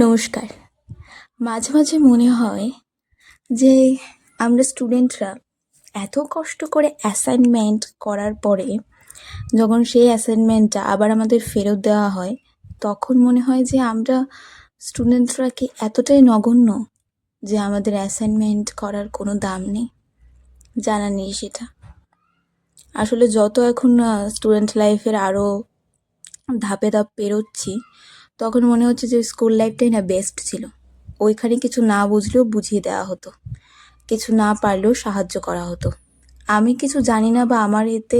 নমস্কার। মাঝে মাঝে মনে হয় যে আমরা স্টুডেন্টরা এত কষ্ট করে অ্যাসাইনমেন্ট করার পরে যখন সেই অ্যাসাইনমেন্টটা আবার আমাদের ফেরত দেওয়া হয়, তখন মনে হয় যে আমরা স্টুডেন্টরা কি এতটাই নগণ্য যে আমাদের অ্যাসাইনমেন্ট করার কোনো দাম নেই, জানা নেই সেটা। আসলে যত এখন স্টুডেন্ট লাইফের আরও ধাপে ধাপ পেরোচ্ছি, তখন মনে হচ্ছে যে স্কুল লাইফটাই না বেস্ট ছিল। ওইখানে কিছু না বুঝলেও বুঝিয়ে দেওয়া হতো, কিছু না পারলেও সাহায্য করা হতো। আমি কিছু জানি না বা আমার এতে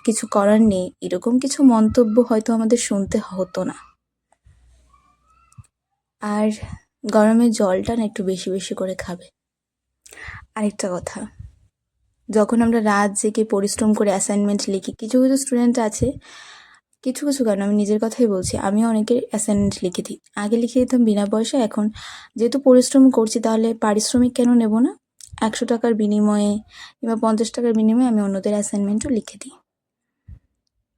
কিছু করার নেই, এরকম কিছু মন্তব্য হয়তো আমাদের শুনতে হতো না। আর গরমের জলটা না একটু বেশি বেশি করে খাবে। আরেকটা কথা, যখন আমরা রাত জেগে পরিশ্রম করে অ্যাসাইনমেন্ট লিখি, কিছু কিছু স্টুডেন্ট আছে, কিছু কিছু কেন, আমি নিজের কথাই বলছি, আমিও অনেকের অ্যাসাইনমেন্ট লিখে দিই। আগে লিখে দিতাম বিনা পয়সায়, এখন যেহেতু পরিশ্রম করছি তাহলে পারিশ্রমিক কেন নেব না? 100 টাকার বিনিময়ে কিংবা 50 টাকার বিনিময়ে আমি অন্যদের অ্যাসাইনমেন্টও লিখে দিই।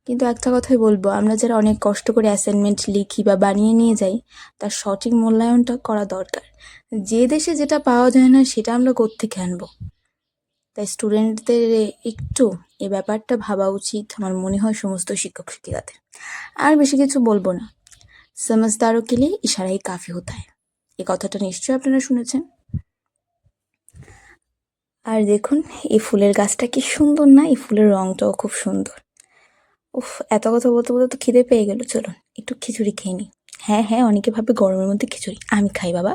কিন্তু একটা কথাই বলবো, আমরা যারা অনেক কষ্ট করে অ্যাসাইনমেন্ট লিখি বা বানিয়ে নিয়ে যাই, তার সঠিক মূল্যায়নটা করা দরকার। যে দেশে যেটা পাওয়া যায় না সেটা আমরা কোত্থেকে আনবো? তাই স্টুডেন্টদের একটু এ ব্যাপারটা ভাবা উচিত আমার মনে হয়, সমস্ত শিক্ষক শিক্ষিকাদের। আর বেশি কিছু বলবো না। সমঝদারোं के लिए इशारा ही काफी होता है, এই কথাটা নিশ্চয়ই আপনারা শুনেছেন। আর দেখুন, এই ফুলের গাছটা কি সুন্দর না? এই ফুলের রংটাও খুব সুন্দর। উফ, এত কথা বলতে বলতে তো খিদে পেয়ে গেল। চলুন একটু খিচুড়ি খেয়ে নিই। হ্যাঁ হ্যাঁ, অনেকে ভাবে গরমের মধ্যে খিচুড়ি, আমি খাই বাবা।